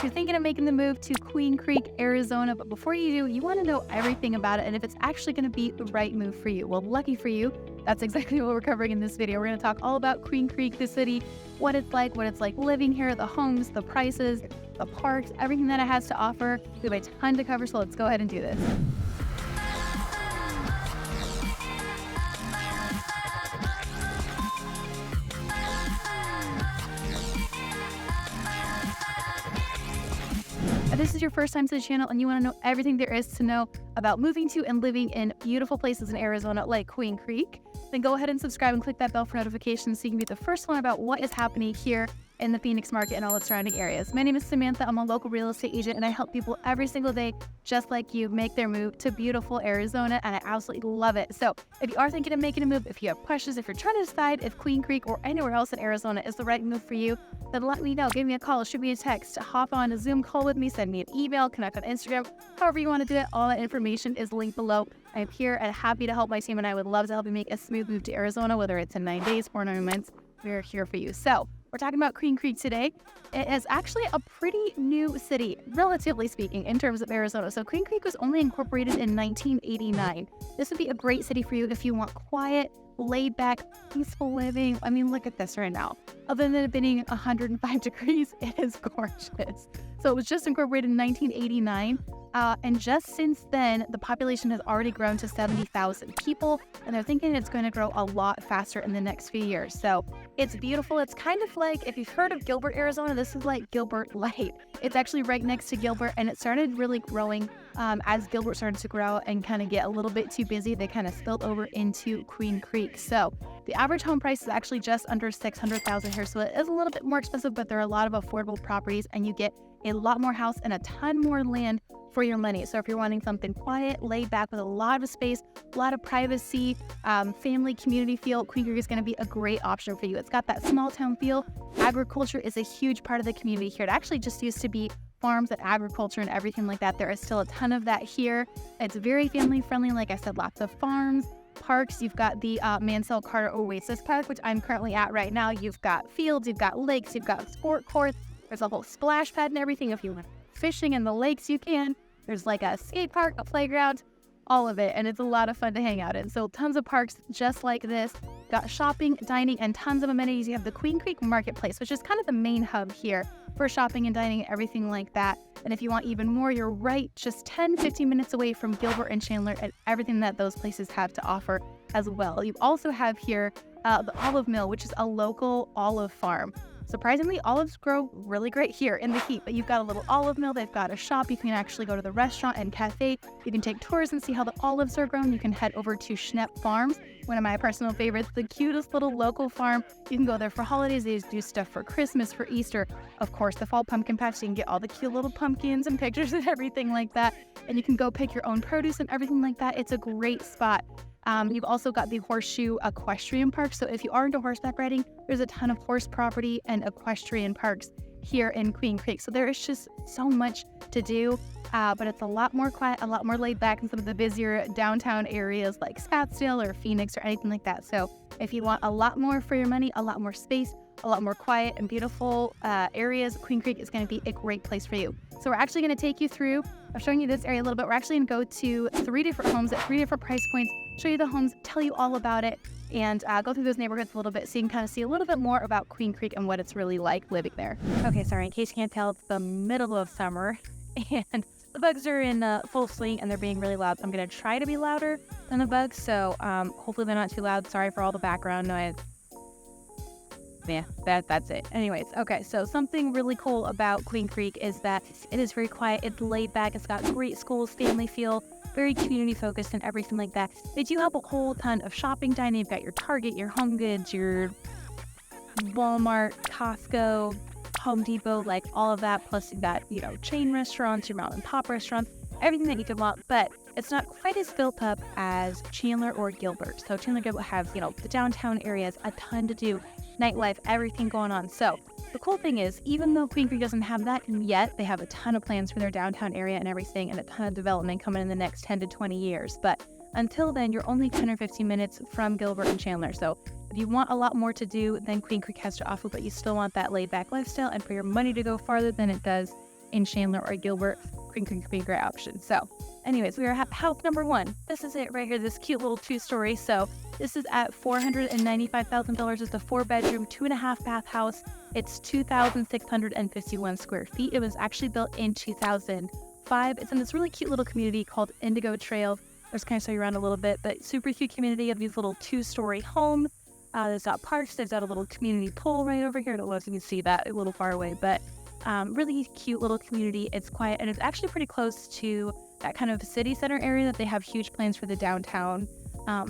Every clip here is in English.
you're thinking of making the move to Queen Creek, Arizona, but before you do, you want to know everything about it and if it's actually going to be the right move for you. Well, lucky for you, that's exactly what we're covering in this video. We're going to talk all about Queen Creek, the city, what it's like living here, the homes, the prices, the parks, everything that it has to offer. We have a ton to cover, so let's go ahead and do this. If this is your first time to the channel and you want to know everything there is to know about moving to and living in beautiful places in Arizona like Queen Creek, then go ahead and subscribe and click that bell for notifications so you can be the first one about what is happening here in the Phoenix market and all the surrounding areas. My name is Samantha. I'm a local real estate agent and I help people every single day, just like you, make their move to beautiful Arizona, and I absolutely love it. So if you are thinking of making a move, if you have questions, if you're trying to decide if Queen Creek or anywhere else in Arizona is the right move for you, then let me know. Give me a call, shoot me a text, hop on a Zoom call with me, send me an email, connect on Instagram, however you want to do it. All that information is linked below. I'm here and happy to help my team, and I would love to help you make a smooth move to Arizona, whether it's in 9 days or 9 months. We're here for you. So we're talking about Queen Creek today. It is actually a pretty new city, relatively speaking, in terms of Arizona. So Queen Creek was only incorporated in 1989. This would be a great city for you if you want quiet, laid back, peaceful living. I mean, look at this right now. Other than it being 105 degrees, it is gorgeous. So it was just incorporated in 1989. And just since then, the population has already grown to 70,000 people, and they're thinking it's going to grow a lot faster in the next few years. So it's beautiful. It's kind of like, if you've heard of Gilbert, Arizona, this is like Gilbert Light. It's actually right next to Gilbert, and it started really growing as Gilbert started to grow and kind of get a little bit too busy. They kind of spilled over into Queen Creek. So the average home price is actually just under $600,000 here. So it is a little bit more expensive, but there are a lot of affordable properties, and you get a lot more house and a ton more land for your money. So if you're wanting something quiet, laid back with a lot of space, a lot of privacy, family, community feel, Queen Creek is going to be a great option for you. It's got that small town feel. Agriculture is a huge part of the community here. It actually just used to be farms and agriculture and everything like that. There is still a ton of that here. It's very family friendly. Like I said, lots of farms, parks. You've got the Mansell Carter Oasis Park, which I'm currently at right now. You've got fields, you've got lakes, you've got sport courts. There's a whole splash pad and everything. If you want fishing in the lakes, you can. There's like a skate park, a playground, all of it. And it's a lot of fun to hang out in. So tons of parks just like this. Got shopping, dining, and tons of amenities. You have the Queen Creek Marketplace, which is kind of the main hub here for shopping and dining and everything like that. And if you want even more, you're right just 10-15 minutes away from Gilbert and Chandler and everything that those places have to offer as well. You also have here the Olive Mill, which is a local olive farm. Surprisingly, olives grow really great here in the heat, but you've got a little olive mill, they've got a shop, you can actually go to the restaurant and cafe, you can take tours and see how the olives are grown. You can head over to Schnepf Farms, one of my personal favorites, the cutest little local farm. You can go there for holidays, they do stuff for Christmas, for Easter, of course, the fall pumpkin patch, so you can get all the cute little pumpkins and pictures and everything like that, and you can go pick your own produce and everything like that. It's a great spot. You've also got the Horseshoe Equestrian Park. So if you are into horseback riding, there's a ton of horse property and equestrian parks here in Queen Creek. So there is just so much to do, but it's a lot more quiet, a lot more laid back than some of the busier downtown areas like Scottsdale or Phoenix or anything like that. So if you want a lot more for your money, a lot more space, a lot more quiet and beautiful areas, Queen Creek is going to be a great place for you. So we're actually going to take you through, I'm showing you this area a little bit. We're actually going to go to 3 different homes at 3 different price points, show you the homes, tell you all about it, and go through those neighborhoods a little bit so you can kind of see a little bit more about Queen Creek and what it's really like living there. Okay, sorry, in case you can't tell, it's the middle of summer and the bugs are in full swing and they're being really loud. So I'm going to try to be louder than the bugs, so hopefully they're not too loud. Sorry for all the background noise. Yeah, that's it. Anyways, okay, so something really cool about Queen Creek is that it is very quiet, it's laid back, it's got great schools, family feel, very community focused and everything like that. They do have a whole ton of shopping, dining. You've got your Target, your Home Goods, your Walmart, Costco, Home Depot, like all of that. Plus you've got, you know, chain restaurants, your mom and pop restaurants, everything that you could want, but it's not quite as built up as Chandler or Gilbert. So Chandler, Gilbert have, you know, the downtown areas, a ton to do, nightlife, everything going on. So the cool thing is, even though Queen Creek doesn't have that yet, they have a ton of plans for their downtown area and everything, and a ton of development coming in the next 10 to 20 years. But until then, you're only 10 or 15 minutes from Gilbert and Chandler. So if you want a lot more to do than Queen Creek has to offer, but you still want that laid back lifestyle and for your money to go farther than it does in Chandler or Gilbert, Queen Creek would be a great option. So anyways, we are at house number 1. This is it right here, this cute little 2-story. So this is at $495,000. It's a 4-bedroom, 2.5 bath house. It's 2,651 square feet. It was actually built in 2005. It's in this really cute little community called Indigo Trail. I'll just kind of show you around a little bit, but super cute community of these little 2-story homes. There's got parks. There's got a little community pool right over here. I don't know if you can see that a little far away, but really cute little community. It's quiet, and it's actually pretty close to that kind of city center area that they have huge plans for the downtown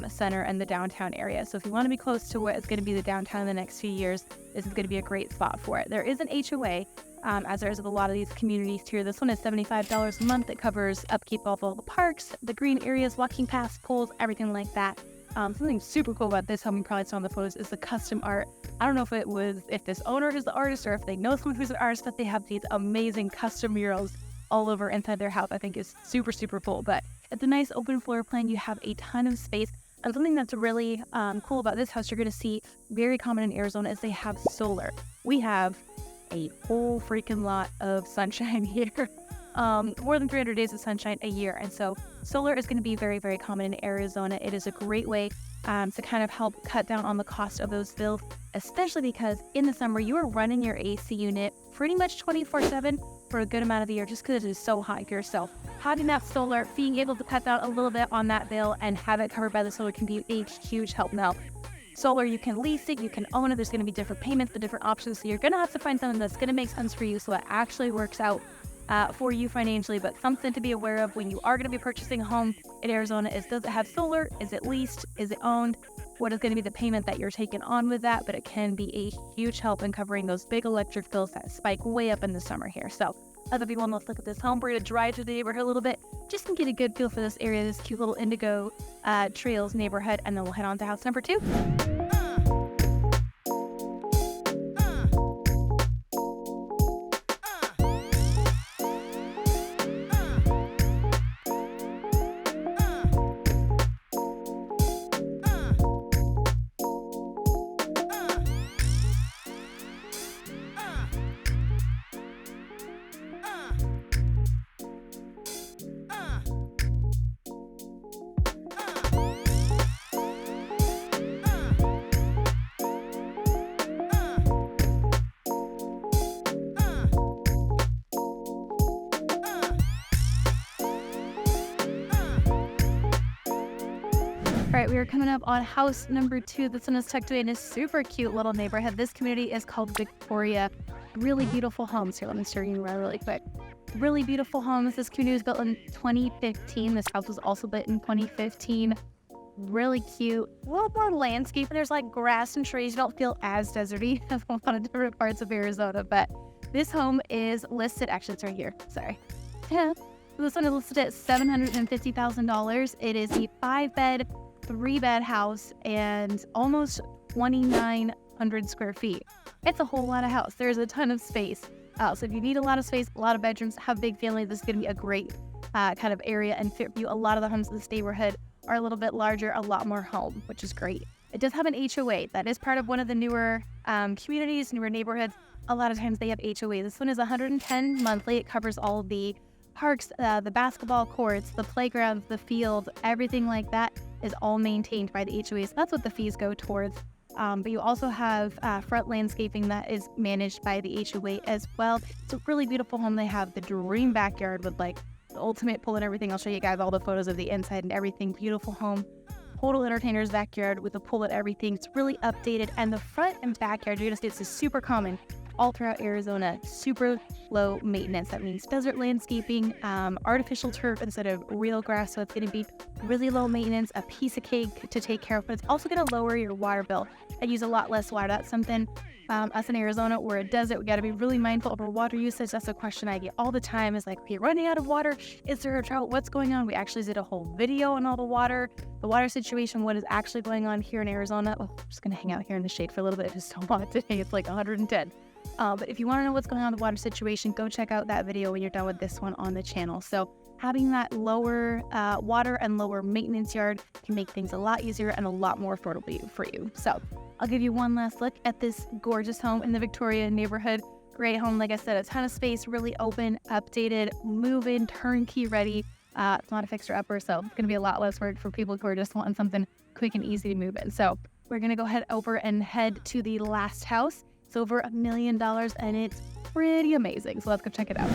center and the downtown area. So if you want to be close to what is going to be the downtown in the next few years, this is going to be a great spot for it. There is an HOA, as there is with a lot of these communities here. This one is $75 a month. It covers upkeep of all the parks, the green areas, walking paths, pools, everything like that. Something super cool about this home, you probably saw in the photos, is the custom art. I don't know if this owner is the artist or if they know someone who's an artist, but they have these amazing custom murals all over inside their house. I think is super, super cool. But it's a nice open floor plan. You have a ton of space. And something that's really cool about this house, you're going to see very common in Arizona, is they have solar. We have a whole freaking lot of sunshine here. More than 300 days of sunshine a year. And so solar is going to be very, very common in Arizona. It is a great way to kind of help cut down on the cost of those bills, especially because in the summer you are running your AC unit pretty much 24/7 for a good amount of the year just because it is so hot here. So having that solar, being able to cut down a little bit on that bill and have it covered by the solar can be a huge help. Now, solar, you can lease it, you can own it. There's going to be different payments, the different options. So you're going to have to find something that's going to make sense for you so it actually works out for you financially. But something to be aware of when you are going to be purchasing a home in Arizona is, does it have solar? Is it leased? Is it owned? What is going to be the payment that you're taking on with that? But it can be a huge help in covering those big electric bills that spike way up in the summer here. So other people, let's look at this home. We're going to drive to the neighborhood a little bit just to get a good feel for this area, this cute little Indigo Trails neighborhood, and then we'll head on to house number 2. All right, we are coming up on house number 2. This one is tucked away in a super cute little neighborhood. This community is called Victoria. Really beautiful homes. Here, let me show you around really quick. Really beautiful homes. This community was built in 2015. This house was also built in 2015. Really cute. A little more landscape, and there's like grass and trees. You don't feel as deserty as a lot of different parts of Arizona, but this home is listed. Actually, it's right here. Sorry. Yeah. This one is listed at $750,000. It is a 5-bed, 3-bed house and almost 2,900 square feet. It's a whole lot of house. There's a ton of space. So if you need a lot of space, a lot of bedrooms, have a big family, this is going to be a great kind of area and fit for you. A lot of the homes in this neighborhood are a little bit larger, a lot more home, which is great. It does have an HOA. That is part of one of the newer communities, newer neighborhoods. A lot of times they have HOA. This one is $110 monthly. It covers all the parks, the basketball courts, the playgrounds, the field, everything like that is all maintained by the HOA. So that's what the fees go towards. But you also have front landscaping that is managed by the HOA as well. It's a really beautiful home. They have the dream backyard with like the ultimate pool and everything. I'll show you guys all the photos of the inside and everything. Beautiful home. Total entertainer's backyard with a pool and everything. It's really updated. And the front and backyard, you're going to see this is super common all throughout Arizona. Super low maintenance. That means desert landscaping, artificial turf instead of real grass. So it's going to be really low maintenance, a piece of cake to take care of, but it's also going to lower your water bill and use a lot less water. That's something us in Arizona, where it does it, we got to be really mindful of our water usage. That's a question I get all the time, is like, are you running out of water? Is there a drought? What's going on? We actually did a whole video on all the water situation, what is actually going on here in Arizona. Oh, I'm just going to hang out here in the shade for a little bit. I just don't want it today. It's like 110. But if you want to know what's going on with the water situation, go check out that video when you're done with this one on the channel. So having that lower water and lower maintenance yard can make things a lot easier and a lot more affordable for you. So I'll give you one last look at this gorgeous home in the Victoria neighborhood. Great home, like I said, a ton of space, really open, updated, move-in, turnkey ready. It's not a fixer-upper, so it's going to be a lot less work for people who are just wanting something quick and easy to move in. So we're going to go ahead over and head to the last house. It's over $1 million, and it's pretty amazing. So let's go check it out.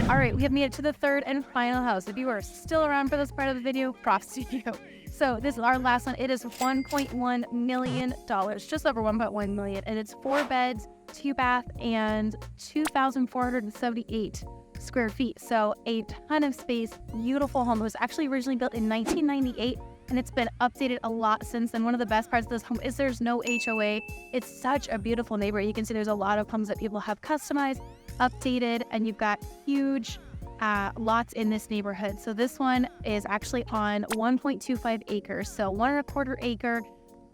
All right, we have made it to the third and final house. If you are still around for this part of the video, props to you. So this is our last one. It is $1.1 million, just over 1.1 million, and it's 4 beds, 2 bath, and 2,478 square feet. So a ton of space, beautiful home. It was actually originally built in 1998, and it's been updated a lot since then. One of the best parts of this home is there's no HOA. It's such a beautiful neighborhood. You can see there's a lot of homes that people have customized, updated, and you've got huge lots in this neighborhood. So this one is actually on 1.25 acres. So 1.25 acre,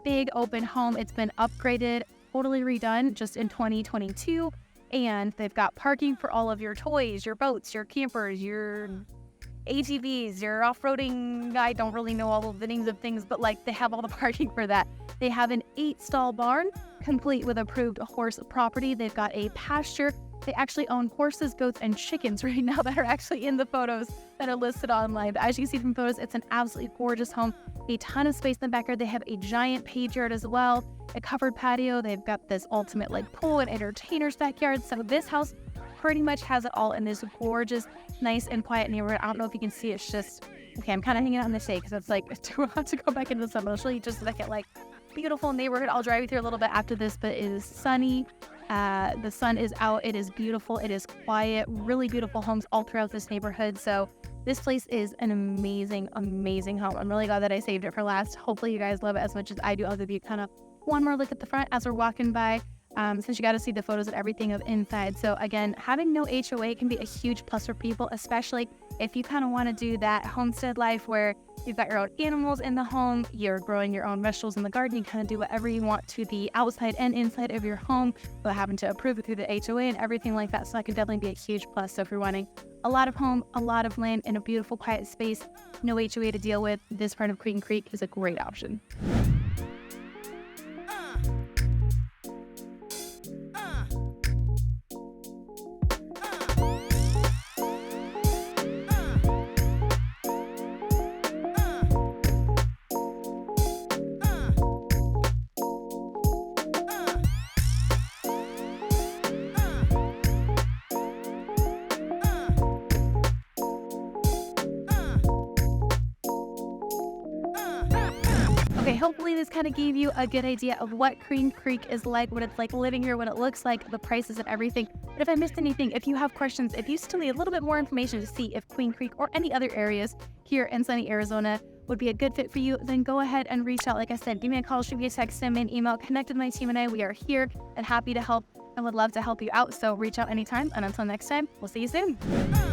big open home. It's been upgraded, totally redone just in 2022. And they've got parking for all of your toys, your boats, your campers, your ATVs, your off-roading. I don't really know all of the names of things, but like they have all the parking for that. They have an 8-stall barn complete with approved horse property. They've got a pasture. They actually own horses, goats, and chickens right now that are actually in the photos that are listed online. But as you can see from photos, it's an absolutely gorgeous home. A ton of space in the backyard. They have a giant paved yard as well, a covered patio. They've got this ultimate like pool and entertainer's backyard. So this house pretty much has it all in this gorgeous, nice and quiet neighborhood. I don't know if you can see, it's just, okay, I'm kind of hanging out in the shade because it's like too hot to go back into the sun. But I'll show you just like it, beautiful neighborhood. I'll drive you through a little bit after this, but it is sunny. The sun is out. It is beautiful. It is quiet. Really beautiful homes all throughout this neighborhood. So this place is an amazing, amazing home. I'm really glad that I saved it for last. Hopefully you guys love it as much as I do. I'll give you kind of one more look at the front as we're walking by. Since you got to see the photos and everything of inside. So again, having no HOA can be a huge plus for people, especially if you kind of want to do that homestead life where you've got your own animals in the home, you're growing your own vegetables in the garden, you kind of do whatever you want to the outside and inside of your home, but having to approve it through the HOA and everything like that. So that could definitely be a huge plus. So if you're wanting a lot of home, a lot of land in a beautiful, quiet space, no HOA to deal with, this part of Queen Creek is a great option. Okay, hopefully this kind of gave you a good idea of what Queen Creek is like, what it's like living here, what it looks like, the prices and everything. But if I missed anything, if you have questions, if you still need a little bit more information to see if Queen Creek or any other areas here in sunny Arizona would be a good fit for you, then go ahead and reach out. Like I said, give me a call, shoot me a text, send me an email, connect with my team and I. We are here and happy to help and would love to help you out. So reach out anytime. And until next time, we'll see you soon.